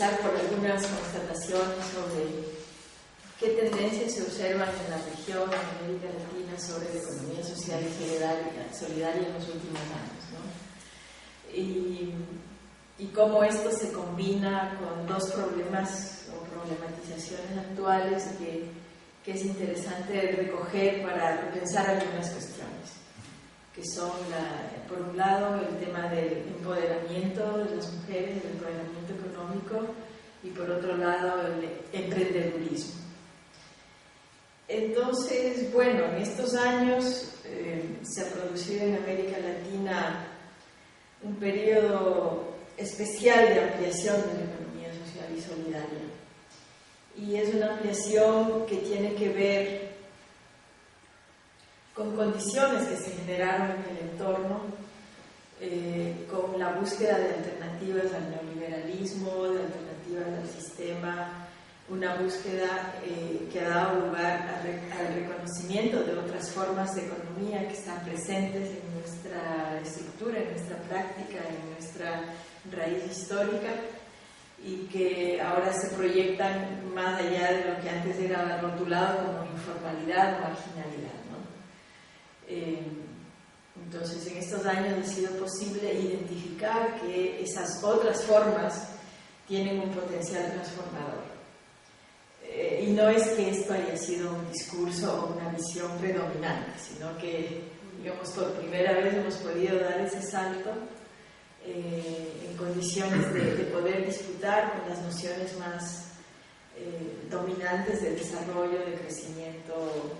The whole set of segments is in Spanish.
empezar por algunas constataciones sobre qué tendencias se observan en la región, en América Latina, sobre la economía social y solidaria en los últimos años, ¿no? Y cómo esto se combina con dos problemas o problematizaciones actuales que es interesante recoger para repensar algunas cuestiones, que son, por un lado, el tema del empoderamiento de las mujeres, el empoderamiento económico, y por otro lado, el emprendedurismo. Entonces, bueno, en estos años se ha producido en América Latina un periodo especial de ampliación de la economía social y solidaria. Y es una ampliación que tiene que ver con condiciones que se generaron en el entorno, con la búsqueda de alternativas al neoliberalismo, de alternativas al sistema, una búsqueda que ha dado lugar al reconocimiento de otras formas de economía que están presentes en nuestra estructura, en nuestra práctica, en nuestra raíz histórica, y que ahora se proyectan más allá de lo que antes era rotulado como informalidad o marginalidad, ¿no? Entonces, en estos años ha sido posible identificar que esas otras formas tienen un potencial transformador. Y no es que esto haya sido un discurso o una visión predominante, sino que, digamos, por primera vez hemos podido dar ese salto en condiciones de poder disputar con las nociones más dominantes de desarrollo, de crecimiento,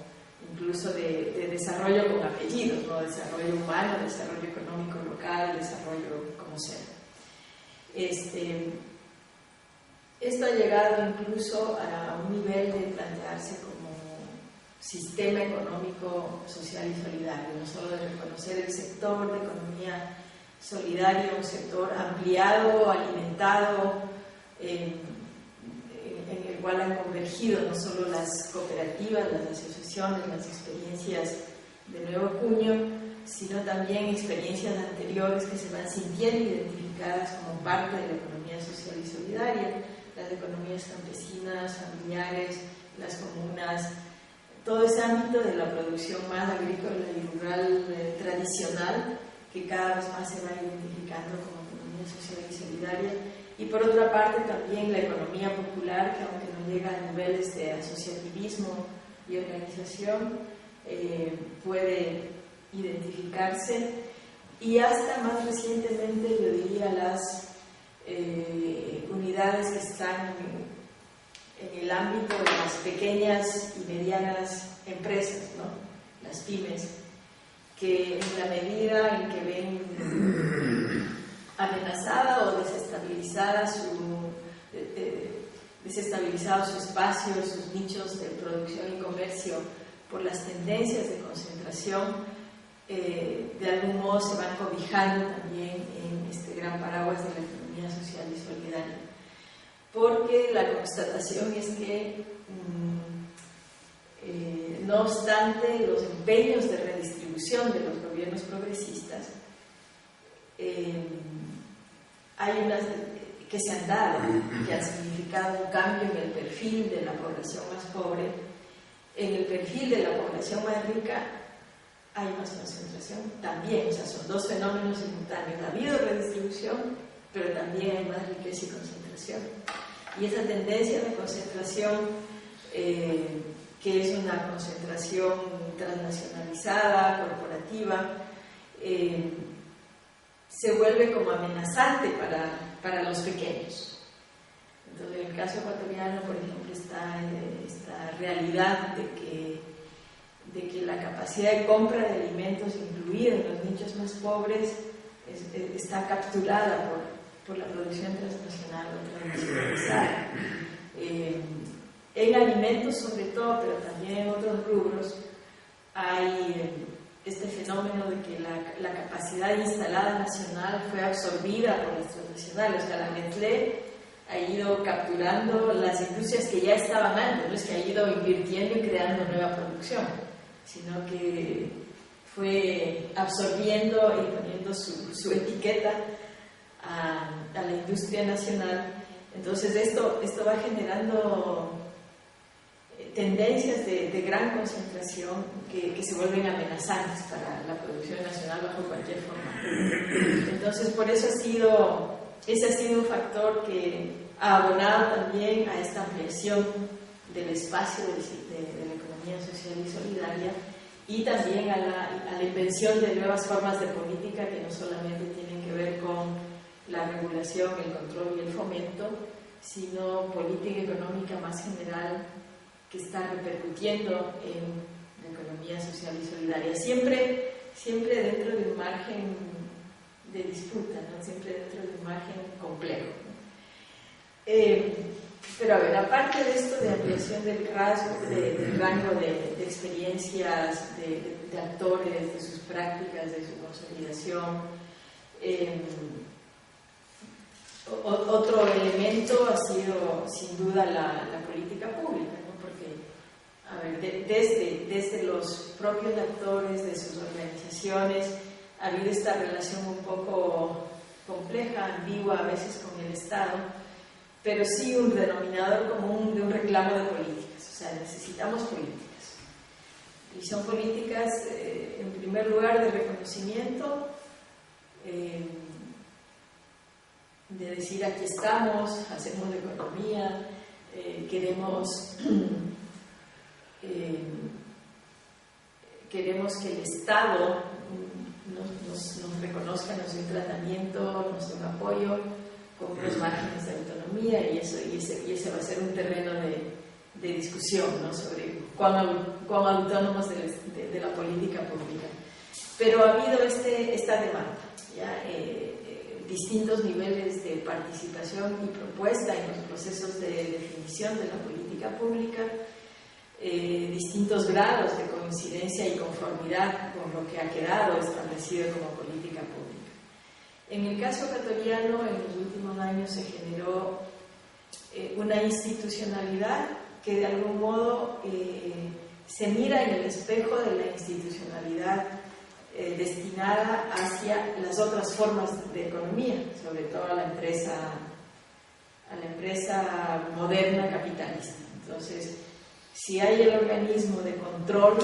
incluso de desarrollo con apellidos, ¿no? Desarrollo humano, desarrollo económico local, desarrollo como sea. Esto ha llegado incluso a un nivel de plantearse como sistema económico, social y solidario, no solo de reconocer el sector de economía solidaria, un sector ampliado, alimentado, en el cual han convergido no solo las cooperativas, las asociaciones, las experiencias de nuevo cuño, sino también experiencias anteriores que se van sintiendo identificadas como parte de la economía social y solidaria, las economías campesinas, familiares, las comunas, todo ese ámbito de la producción más agrícola y rural tradicional, que cada vez más se va identificando como economía social y solidaria. Y por otra parte también la economía popular, que aunque no llega a niveles de asociativismo y organización, puede identificarse, y hasta más recientemente, yo diría, las unidades que están en el ámbito de las pequeñas y medianas empresas, ¿no? Las pymes, que en la medida en que ven amenazada o desestabilizado su espacio, sus nichos de producción y comercio por las tendencias de concentración, de algún modo se van cobijando también en este gran paraguas de la economía social y solidaria. Porque la constatación es que, no obstante los empeños de redistribución de los gobiernos progresistas, hay unas que se han dado, que han significado un cambio en el perfil de la población más pobre. En el perfil de la población más rica hay más concentración también, o sea, son dos fenómenos simultáneos. Ha habido redistribución, pero también hay más riqueza y concentración. Y esa tendencia de concentración, que es una concentración transnacionalizada, corporativa, se vuelve como amenazante para los pequeños. Entonces, en el caso ecuatoriano, por ejemplo, está esta realidad de que la capacidad de compra de alimentos, incluida en los nichos más pobres, está capturada por la producción transnacional o transnacionalizada. En alimentos sobre todo, pero también en otros rubros, hay este fenómeno de que la capacidad instalada nacional fue absorbida por las transnacionales. O sea, la Nestlé ha ido capturando las industrias que ya estaban antes, no es que ha ido invirtiendo y creando nueva producción, sino que fue absorbiendo y poniendo su etiqueta a la industria nacional, Entonces esto va generando tendencias de gran concentración que se vuelven amenazantes para la producción nacional bajo cualquier forma. Entonces por eso ese ha sido un factor que ha abonado también a esta ampliación del espacio de la economía social y solidaria, y también a la invención de nuevas formas de política que no solamente tienen que ver con la regulación, el control y el fomento, sino política económica más general que está repercutiendo en la economía social y solidaria, siempre dentro de un margen de disputa, ¿no? Siempre dentro de un margen complejo, ¿no? Pero a ver, aparte de esto de ampliación del rango de experiencias, de actores, de sus prácticas, de su consolidación, otro elemento ha sido sin duda la política pública, ¿no? Porque, a ver, desde los propios actores, de sus organizaciones, ha habido esta relación un poco compleja, ambigua a veces con el Estado, pero sí un denominador común de un reclamo de políticas. O sea, necesitamos políticas. Y son políticas, en primer lugar, de reconocimiento, de decir aquí estamos, hacemos la economía, queremos que el Estado nos reconozca, nos dé un tratamiento, nos dé un apoyo con unos márgenes de autonomía, y ese va a ser un terreno de discusión, ¿no? Sobre cuán autónomos de la política pública. Pero ha habido esta demanda, ¿ya? Distintos niveles de participación y propuesta en los procesos de definición de la política pública, distintos grados de coincidencia y conformidad con lo que ha quedado establecido como política pública. En el caso ecuatoriano, en los últimos años se generó una institucionalidad que de algún modo se mira en el espejo de la institucionalidad destinada hacia las otras formas de economía, sobre todo a la empresa moderna capitalista. Entonces, si hay el organismo de control,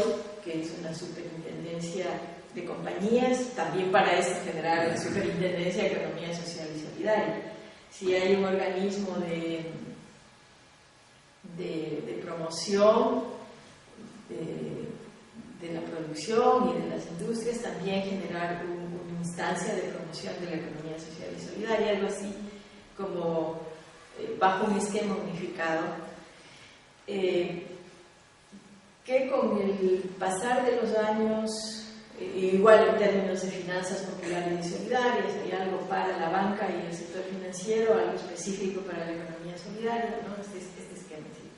que es una superintendencia de compañías, también para eso generar la superintendencia de economía social y solidaria. Si hay un organismo de promoción de la producción y de las industrias, también generar una instancia de promoción de la economía social y solidaria, algo así como bajo un esquema unificado, que con el pasar de los años, igual en términos de finanzas populares y solidarias, hay algo para la banca y el sector financiero, algo específico para la economía solidaria, ¿no? Este esquema, sí.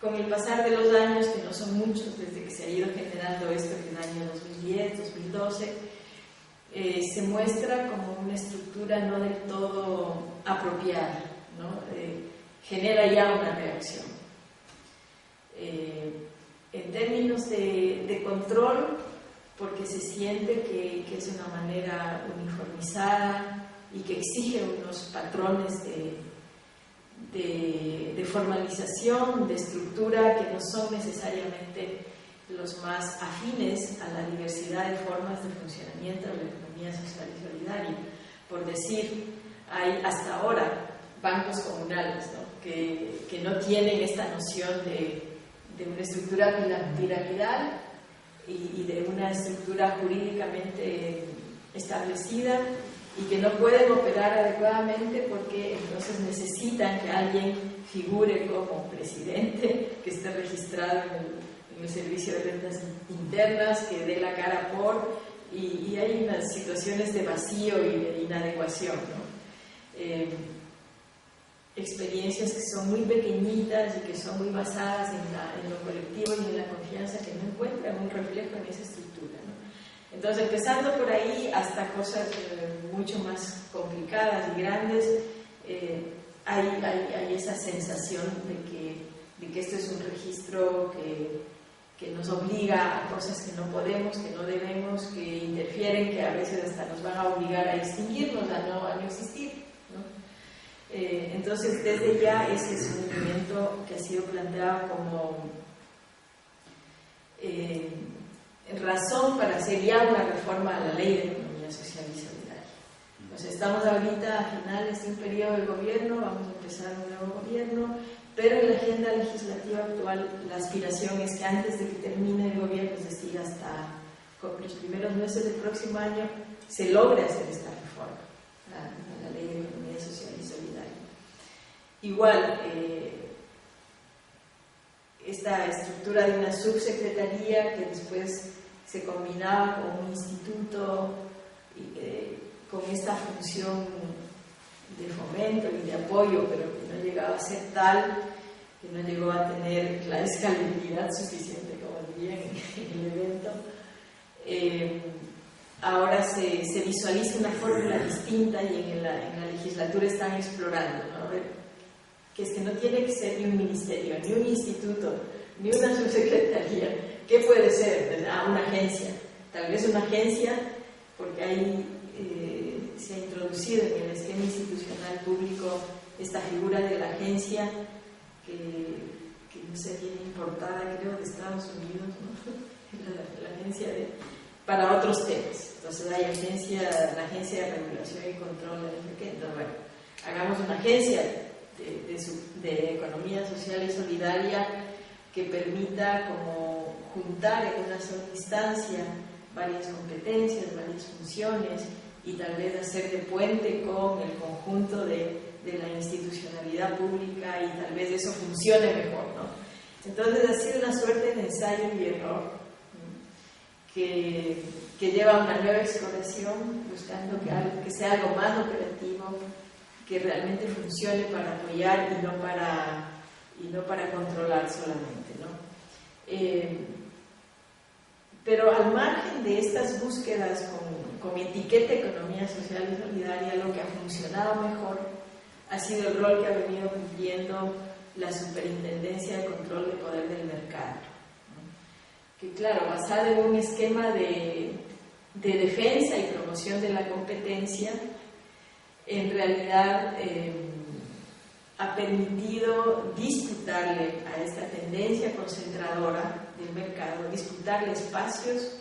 Con el pasar de los años, que no son muchos desde que se ha ido generando esto en el año 2010, 2012, se muestra como una estructura no del todo apropiada, ¿no? Genera ya una reacción. En términos de control, porque se siente que es una manera uniformizada y que exige unos patrones de formalización, de estructura, que no son necesariamente los más afines a la diversidad de formas de funcionamiento de la economía social y solidaria. Por decir, hay hasta ahora bancos comunales, ¿no? que no tienen esta noción de una estructura piramidal y de una estructura jurídicamente establecida, y que no pueden operar adecuadamente porque entonces necesitan que alguien figure como presidente, que esté registrado en el servicio de rentas internas, que dé la cara por, y hay unas situaciones de vacío y de inadecuación, ¿no? Experiencias que son muy pequeñitas y que son muy basadas en lo colectivo y en la confianza, que no encuentran un reflejo en esa estructura, ¿no? Entonces, empezando por ahí hasta cosas mucho más complicadas y grandes, hay esa sensación de que esto es un registro que nos obliga a cosas que no podemos, que no debemos, que interfieren, que a veces hasta nos van a obligar a extinguirnos, a no existir, ¿no? Entonces, desde ya ese es un elemento que ha sido planteado como razón para hacer ya una reforma a la Ley de Economía Social y Solidaria. Pues estamos ahorita a finales de un periodo de gobierno, vamos a empezar un nuevo gobierno, pero en la agenda legislativa actual la aspiración es que antes de que termine el gobierno, es decir, hasta los primeros meses del próximo año, se logre hacer esta reforma a la Ley de Economía Social y Solidaria. Igual, esta estructura de una subsecretaría que después se combinaba con un instituto con esta función de fomento y de apoyo, pero que no llegaba a ser tal, que no llegó a tener la escalabilidad suficiente, como dirían en el evento. Ahora se visualiza una fórmula distinta y en la legislatura están explorando, ¿no? A ver, que es que no tiene que ser ni un ministerio, ni un instituto, ni una subsecretaría. ¿Qué puede ser? Una agencia. Tal vez una agencia, porque ahí se ha introducido en el esquema institucional público esta figura de la agencia que no sé, viene importada, creo, de Estados Unidos, ¿no? la agencia para otros temas. Entonces hay la agencia de regulación y control, entonces, bueno, hagamos una agencia de economía social y solidaria que permita como juntar en una sola instancia varias competencias, varias funciones y tal vez hacer de puente con el conjunto de la institucionalidad pública y tal vez eso funcione mejor, ¿no? Entonces ha sido una suerte de ensayo y error, ¿no? que lleva a una nueva exploración buscando que sea algo más operativo, que realmente funcione para apoyar y no para controlar solamente, ¿no? Pero al margen de estas búsquedas con etiqueta economía social y solidaria, lo que ha funcionado mejor ha sido el rol que ha venido cumpliendo la Superintendencia de Control de Poder del Mercado, ¿no? Que claro, basado en un esquema de defensa y promoción de la competencia, en realidad ha permitido disputarle a esta tendencia concentradora del mercado, disputarle espacios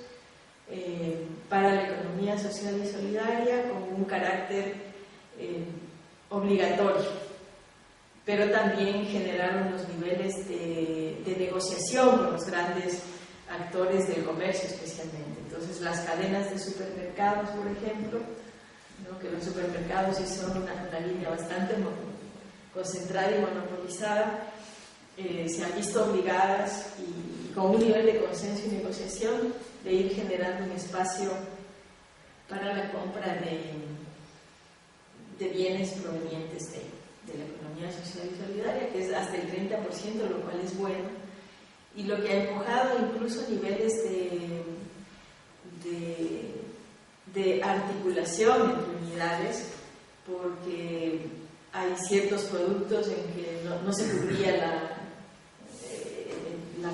para la economía social y solidaria con un carácter obligatorio, pero también generar unos niveles de negociación con los grandes actores del comercio especialmente. Entonces las cadenas de supermercados, por ejemplo, ¿no? Que los supermercados sí son una línea bastante concentrada y monopolizada, se han visto obligadas y con un nivel de consenso y negociación de ir generando un espacio para la compra de bienes provenientes de la economía social y solidaria, que es hasta el 30%, lo cual es bueno, y lo que ha empujado incluso niveles de articulación entre unidades, porque hay ciertos productos en que no se cubría la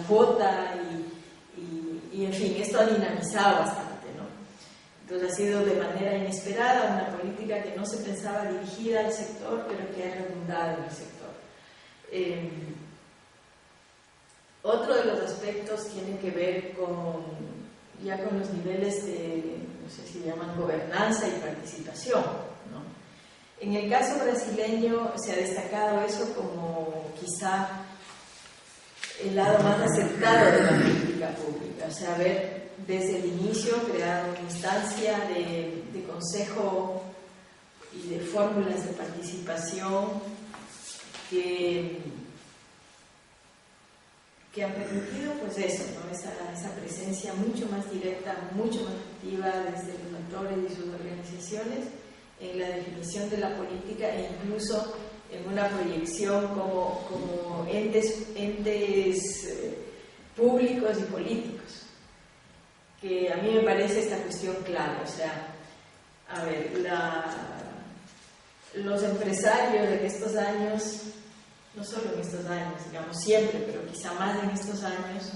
cuota y en fin, esto ha dinamizado bastante, ¿no? Entonces ha sido de manera inesperada una política que no se pensaba dirigida al sector, pero que ha redundado en el sector. Otro de los aspectos tiene que ver con los niveles de, no sé si llaman gobernanza y participación, ¿no? En el caso brasileño se ha destacado eso como quizá el lado más aceptado de la política pública, o sea, haber desde el inicio creado una instancia de consejo y de fórmulas de participación que han permitido pues eso, ¿no? esa presencia mucho más directa, mucho más activa desde los actores y sus organizaciones en la definición de la política e incluso en una proyección como entes públicos y políticos, que a mí me parece esta cuestión clave. O sea, a ver, los empresarios de estos años, no solo en estos años, digamos siempre, pero quizá más en estos años,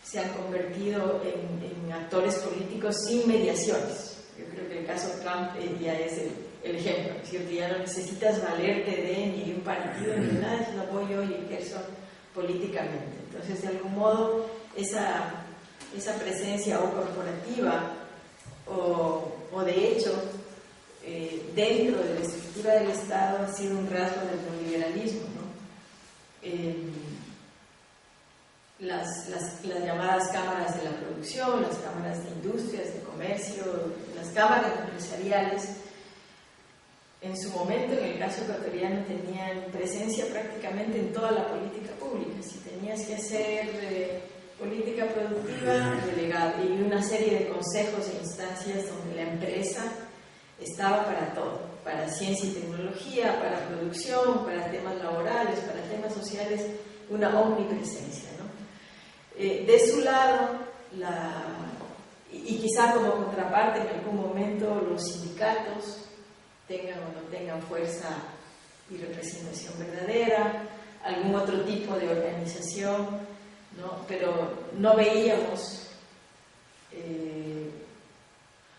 se han convertido en actores políticos sin mediaciones. Yo creo que el caso Trump ya es el ejemplo, es cierto, ya no necesitas valerte ni de un partido ni nada, sino voy yo y ejerzo políticamente. Entonces, de algún modo, esa presencia o corporativa o de hecho dentro de la estructura del Estado ha sido un rasgo del neoliberalismo, ¿no? Las llamadas cámaras de la producción, las cámaras de industrias, de comercio, las cámaras empresariales, en su momento, en el caso ecuatoriano, tenían presencia prácticamente en toda la política pública. Si tenías que hacer política productiva, delegado, y una serie de consejos e instancias donde la empresa estaba para todo, para ciencia y tecnología, para producción, para temas laborales, para temas sociales, una omnipresencia, ¿no? De su lado, y quizá como contraparte en algún momento los sindicatos tengan o no tengan fuerza y representación verdadera, algún otro tipo de organización, ¿no? Pero no veíamos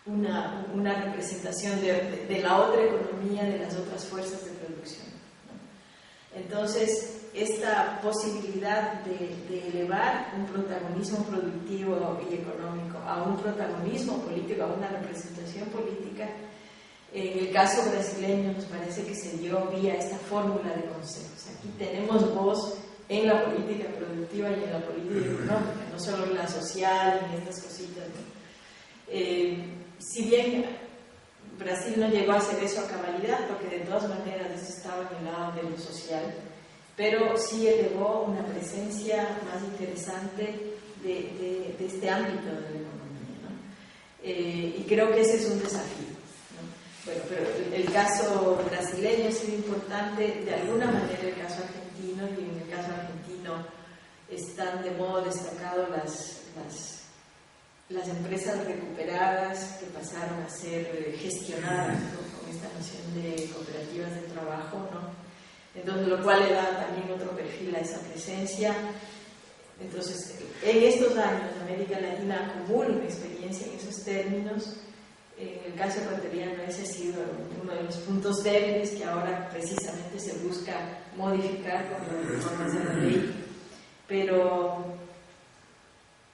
una representación de la otra economía, de las otras fuerzas de producción, ¿no? Entonces, esta posibilidad de elevar un protagonismo productivo y económico a un protagonismo político, a una representación política, en el caso brasileño nos parece que se dio vía esta fórmula de consejos. Aquí tenemos voz en la política productiva y en la política económica, no solo en la social, en estas cositas, ¿no? Si bien Brasil no llegó a hacer eso a cabalidad, porque de todas maneras esto estaba en el lado de lo social, pero sí elevó una presencia más interesante de este ámbito de la economía, ¿no? Y creo que ese es un desafío, ¿no? Bueno, pero el caso brasileño ha sido importante, de alguna manera el caso argentino, y en el caso argentino están de modo destacado las empresas recuperadas que pasaron a ser gestionadas, ¿no? Con esta noción de cooperativas de trabajo, ¿no? Entonces, lo cual le da también otro perfil a esa presencia. Entonces, en estos años América Latina acumula una experiencia en esos términos. En el caso ecuatoriano ese ha sido uno de los puntos débiles que ahora precisamente se busca modificar con las reformas de la ley, pero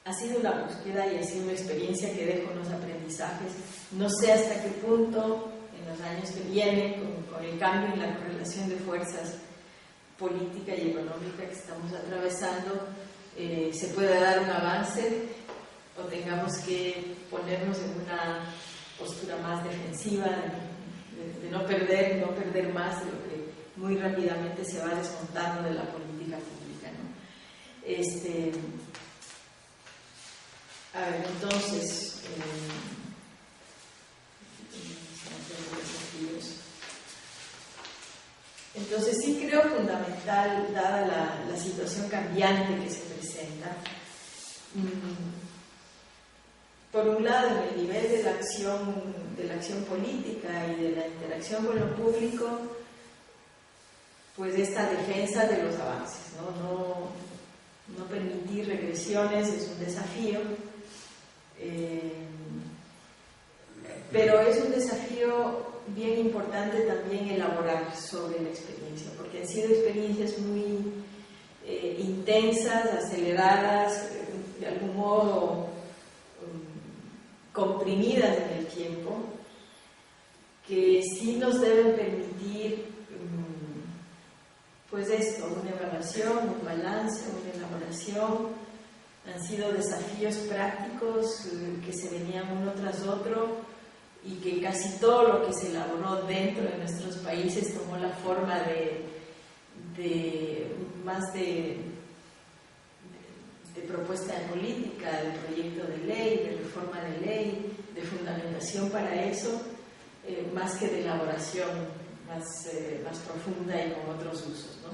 ha sido una búsqueda y ha sido una experiencia que deja unos aprendizajes. No sé hasta qué punto en los años que vienen, con el cambio en la correlación de fuerzas política y económica que estamos atravesando, se pueda dar un avance o tengamos que ponernos en una postura más defensiva, de no perder más de lo que muy rápidamente se va desmontando de la política pública, ¿no? A ver, entonces, entonces sí creo fundamental, dada la situación cambiante que se presenta, por un lado, en el nivel de la acción política y de la interacción con lo público, pues esta defensa de los avances, no permitir regresiones es un desafío, pero es un desafío bien importante también elaborar sobre la experiencia, porque han sido experiencias muy intensas, aceleradas, de algún modo comprimidas en el tiempo, que sí nos deben permitir pues esto, una evaluación, un balance, una elaboración. Han sido desafíos prácticos que se venían uno tras otro y que casi todo lo que se elaboró dentro de nuestros países tomó la forma de propuesta de política, de proyecto de ley, de reforma de ley, de fundamentación para eso, más que de elaboración más profunda y con otros usos, ¿no?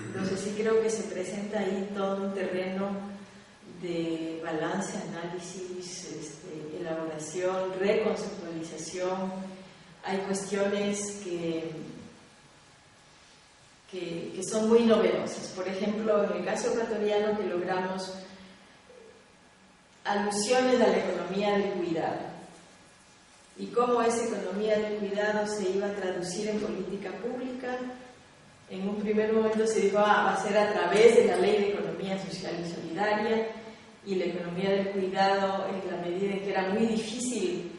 Entonces sí creo que se presenta ahí todo un terreno de balance, análisis, elaboración, reconceptualización. Hay cuestiones que son muy novedosas. Por ejemplo, en el caso ecuatoriano, que logramos alusiones a la economía del cuidado. y cómo esa economía del cuidado se iba a traducir en política pública. En un primer momento se dijo, va a ser a través de la Ley de Economía Social y Solidaria, y la economía del cuidado, en la medida en que era muy difícil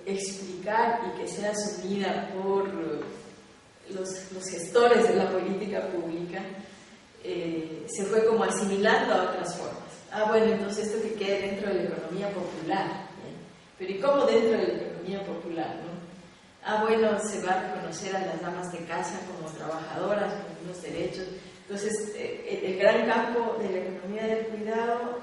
explicar y que sea asumida por los gestores de la política pública, se fue como asimilando a otras formas. Bueno, entonces esto que quede dentro de la economía popular, ¿bien? Pero ¿y cómo dentro de la economía popular, no? Bueno, se va a reconocer a las damas de casa como trabajadoras, con unos derechos. Entonces, el gran campo de la economía del cuidado,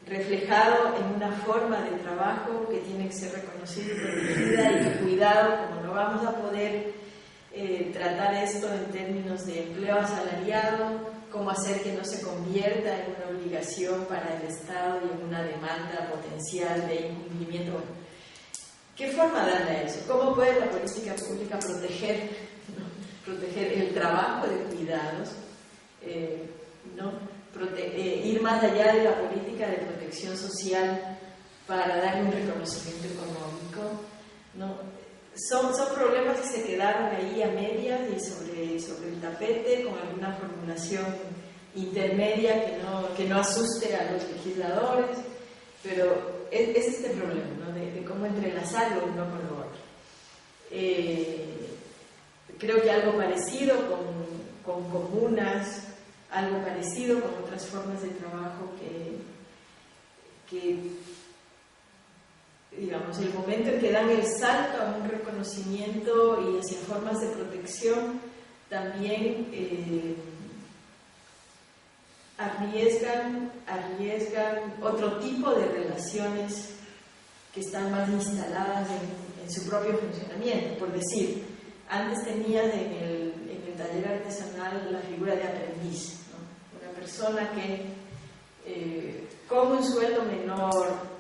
reflejado en una forma de trabajo que tiene que ser reconocida y protegida, y que cuidado, como no vamos a poder tratar esto en términos de empleo asalariado, cómo hacer que no se convierta en una obligación para el Estado y en una demanda potencial de incumplimiento. Bueno, ¿qué forma darle a eso? ¿Cómo puede la política pública proteger el trabajo de cuidados, ir más allá de la política de protección social para darle un reconocimiento económico, ¿no? Son problemas que se quedaron ahí a medias y sobre el tapete, con alguna formulación intermedia que no asuste a los legisladores, pero es este problema, ¿no? de cómo entrelazarlo uno con lo otro. Creo que algo parecido con comunas, algo parecido con otras formas de trabajo que digamos, el momento en que dan el salto a un reconocimiento y hacia formas de protección, también arriesgan otro tipo de relaciones que están más instaladas en su propio funcionamiento. Por decir, antes tenías en el taller artesanal la figura de aprendiz, ¿no? Una persona que con un sueldo menor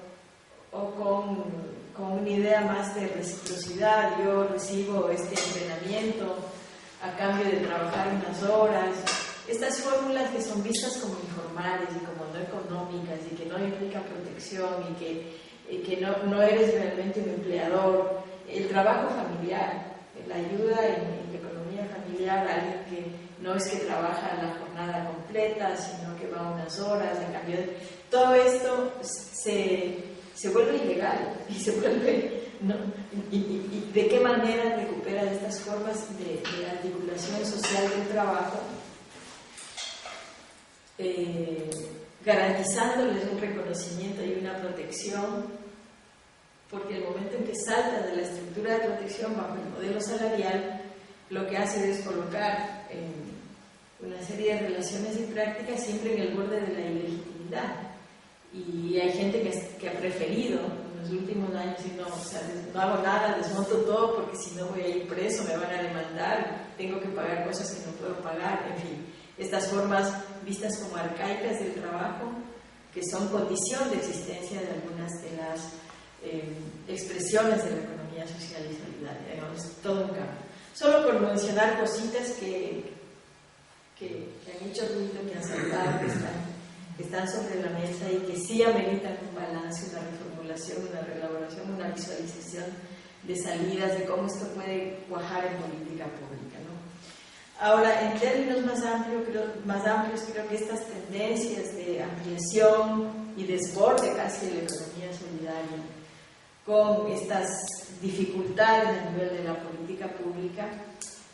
o con una idea más de reciprocidad, yo recibo este entrenamiento a cambio de trabajar unas horas. Estas fórmulas que son vistas como informales y como no económicas y que no implican protección y que no eres realmente un empleador. El trabajo familiar, la ayuda en la economía familiar, alguien que no es que trabaja la jornada completa, sino que va unas horas, a cambio de... Todo esto se vuelve ilegal y se vuelve, ¿no? Y de qué manera recupera estas formas de articulación social del trabajo, garantizándoles un reconocimiento y una protección, porque el momento en que salta de la estructura de protección bajo el modelo salarial, lo que hace es colocar una serie de relaciones y prácticas siempre en el borde de la ilegitimidad. Y hay gente que ha preferido en los últimos años decir, no hago nada, desmonto todo porque si no voy a ir preso, me van a demandar, tengo que pagar cosas que no puedo pagar, en fin. Estas formas vistas como arcaicas del trabajo, que son condición de existencia de algunas de las expresiones de la economía social y solidaria, digamos, todo un cambio. Solo por mencionar cositas que han hecho ruido, que han saltado, que están sobre la mesa y que sí ameritan un balance, una reformulación, una reelaboración, una visualización de salidas, de cómo esto puede cuajar en política pública, ¿no? Ahora, en términos más amplios, creo que estas tendencias de ampliación y desborde casi de la economía solidaria, con estas dificultades a nivel de la política pública,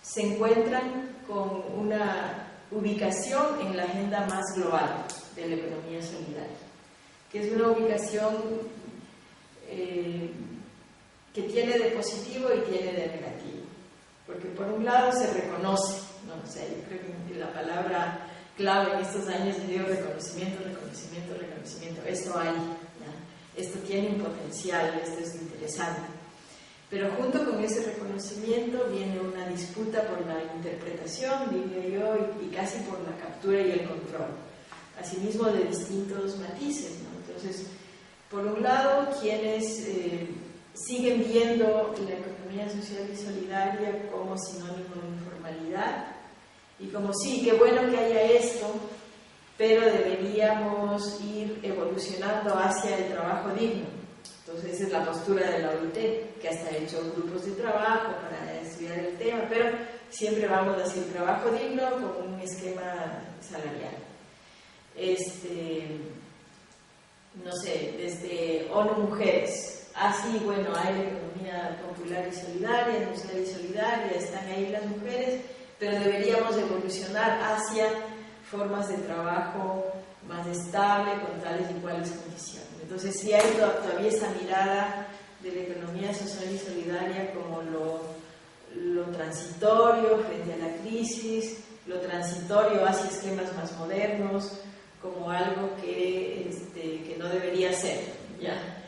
se encuentran con una ubicación en la agenda más global de la economía solidaria, que es una ubicación que tiene de positivo y tiene de negativo, porque por un lado se reconoce, ¿no? O sea, yo creo que la palabra clave en estos años ha sido reconocimiento, esto hay, ¿ya? Esto tiene un potencial, esto es interesante. Pero junto con ese reconocimiento viene una disputa por la interpretación, diría yo, y casi por la captura y el control, asimismo de distintos matices, ¿no? Entonces, por un lado, quienes siguen viendo la economía social y solidaria como sinónimo de informalidad, y como sí, qué bueno que haya esto, pero deberíamos ir evolucionando hacia el trabajo digno. Entonces esa es la postura de la OIT, que hasta ha hecho grupos de trabajo para estudiar el tema, pero siempre vamos hacia el trabajo digno con un esquema salarial. No sé, desde ONU Mujeres, sí, bueno, hay la economía popular y solidaria, social y solidaria, están ahí las mujeres, pero deberíamos evolucionar hacia formas de trabajo más estable, con tales y cuales condiciones. Entonces sí hay todavía esa mirada de la economía social y solidaria como lo transitorio frente a la crisis, lo transitorio hacia esquemas más modernos, como algo que no debería ser, ¿ya?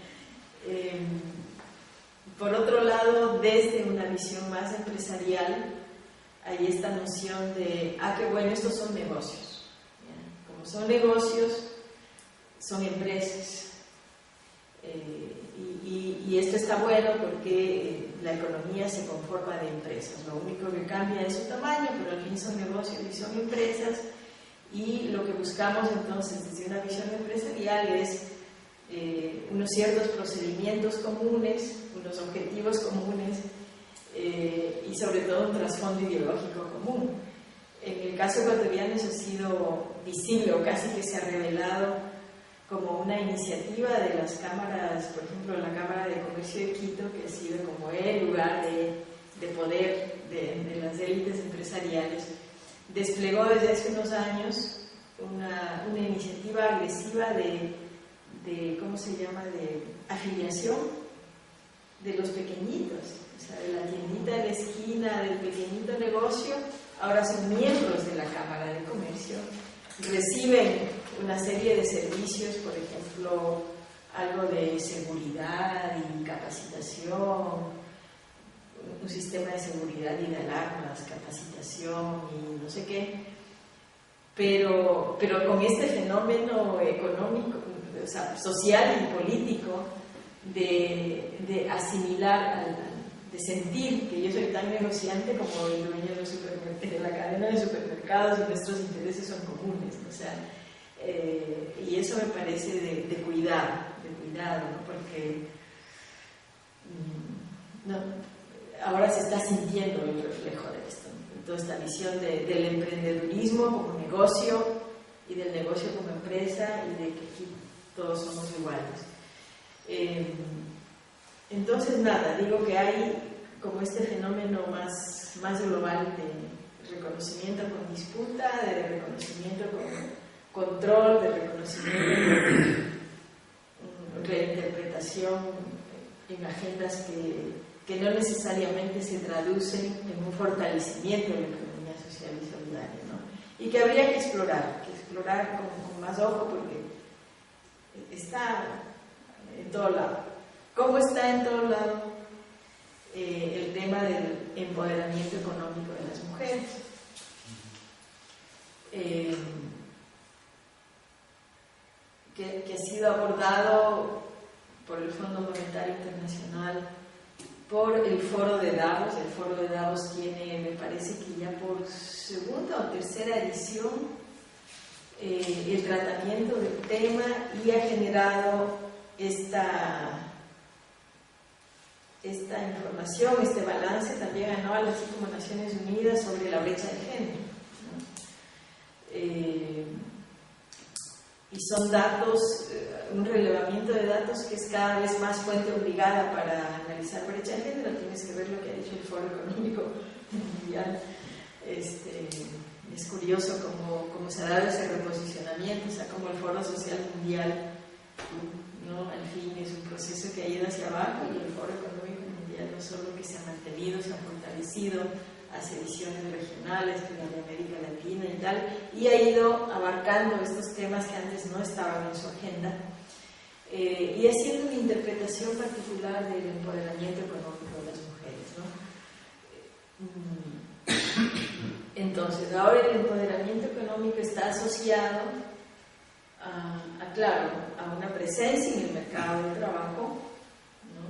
Por otro lado, desde una visión más empresarial, hay esta noción de, qué bueno, estos son negocios, ¿ya? Como son negocios, son empresas. Y esto está bueno porque la economía se conforma de empresas. Lo único que cambia es su tamaño, pero al fin son negocios y son empresas. Y lo que buscamos entonces desde una visión empresarial es unos ciertos procedimientos comunes, unos objetivos comunes y sobre todo un trasfondo ideológico común. En el caso ecuatoriano eso ha sido visible o casi que se ha revelado como una iniciativa de las cámaras, por ejemplo la Cámara de Comercio de Quito, que ha sido como el lugar de poder de las élites empresariales, desplegó desde hace unos años una iniciativa agresiva de ¿cómo se llama?, de afiliación de los pequeñitos, o sea, de la tiendita de la esquina, del pequeñito negocio, ahora son miembros de la Cámara de Comercio, reciben una serie de servicios, por ejemplo, algo de seguridad y capacitación, un sistema de seguridad y de alarmas, capacitación y no sé qué, pero con este fenómeno económico, o sea, social y político de asimilar, de sentir que yo soy tan negociante como el dueño de la cadena de supermercados y nuestros intereses son comunes, o sea, y eso me parece de cuidado, ¿no? Porque ahora se está sintiendo el reflejo de esto, ¿no? Toda esta visión del emprendedurismo como negocio y del negocio como empresa y de que aquí todos somos iguales. Entonces, nada, digo que hay como este fenómeno más global de reconocimiento con disputa, de reconocimiento con control, de reconocimiento con reinterpretación en agendas que no necesariamente se traducen en un fortalecimiento de la economía social y solidaria, ¿no? Y que habría que explorar con más ojo porque está en todo lado. ¿Cómo está en todo lado el tema del empoderamiento económico de las mujeres? Que ha sido abordado por el Fondo Monetario Internacional, por el Foro de Davos. El Foro de Davos tiene, me parece que ya por segunda o tercera edición, el tratamiento del tema y ha generado esta información, este balance también anual, así como Naciones Unidas, sobre la brecha de género, ¿no? Y son datos, un relevamiento de datos que es cada vez más fuente obligada para analizar brecha de género. Tienes que ver lo que ha dicho el Foro Económico Mundial. Es curioso cómo se ha dado ese reposicionamiento, o sea, como el Foro Social Mundial, ¿no? Al fin es un proceso que ha ido hacia abajo, y el Foro Económico Mundial no solo que se ha mantenido, se ha fortalecido, hace ediciones regionales, de América Latina y tal, y ha ido abarcando estos temas que antes no estaban en su agenda, y haciendo una interpretación particular del empoderamiento económico de las mujeres, ¿no? Entonces, ahora el empoderamiento económico está asociado claro, a una presencia en el mercado del trabajo, ¿no?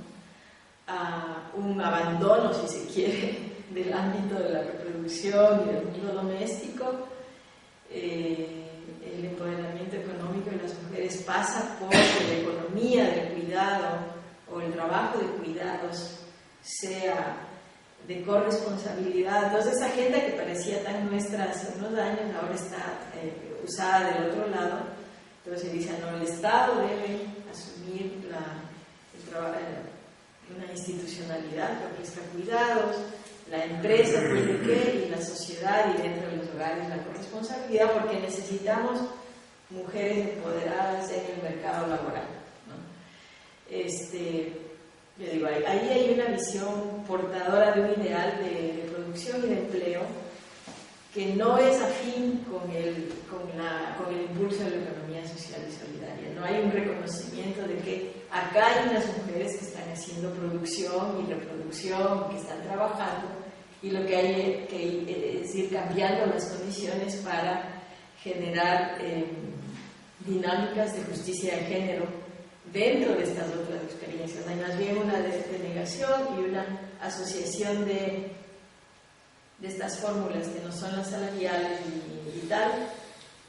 A un abandono, si se quiere, del ámbito de la reproducción y del mundo doméstico. El empoderamiento económico de las mujeres pasa por la economía del cuidado o el trabajo de cuidados sea de corresponsabilidad. Entonces esa agenda que parecía tan nuestra hace unos años ahora está usada del otro lado. Entonces se dice, no, el Estado debe asumir una institucionalidad que ofrezca cuidados, la empresa puede que, y la sociedad y dentro de los hogares la corresponsabilidad, porque necesitamos mujeres empoderadas en el mercado laboral, ¿no? Yo digo, ahí hay una visión portadora de un ideal de producción y de empleo que no es afín con el impulso de la economía social y solidaria. No hay un reconocimiento de que acá hay unas mujeres que están haciendo producción y reproducción, que están trabajando, y lo que hay que es ir cambiando las condiciones para generar dinámicas de justicia de género dentro de estas otras experiencias. Hay más bien una denegación y una asociación de estas fórmulas que no son las salariales y tal,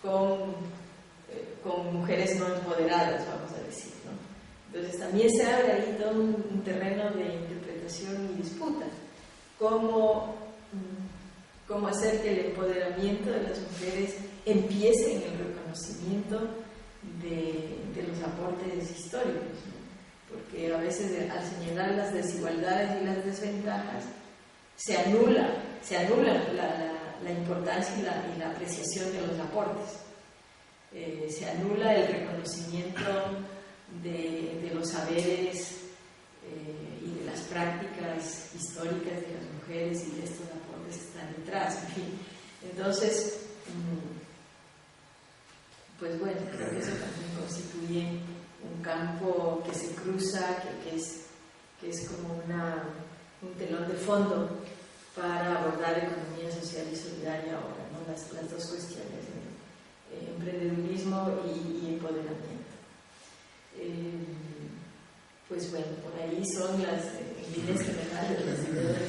con mujeres no empoderadas, vamos a decir, ¿no? Entonces también se abre ahí todo un terreno de interpretación y disputa. ¿Cómo hacer que el empoderamiento de las mujeres empiece en el reconocimiento de los aportes históricos, ¿no? Porque a veces al señalar las desigualdades y las desventajas se anula la importancia y la apreciación de los aportes, se anula el reconocimiento de los saberes y de las prácticas históricas de las mujeres y de estos aportes que están detrás, en fin. Entonces, pues bueno, creo que eso también constituye un campo que se cruza, que es como un telón de fondo para abordar economía social y solidaria ahora, ¿no? Las dos cuestiones, emprendedurismo y empoderamiento. Pues bueno, por ahí son las líneas generales de las ideas.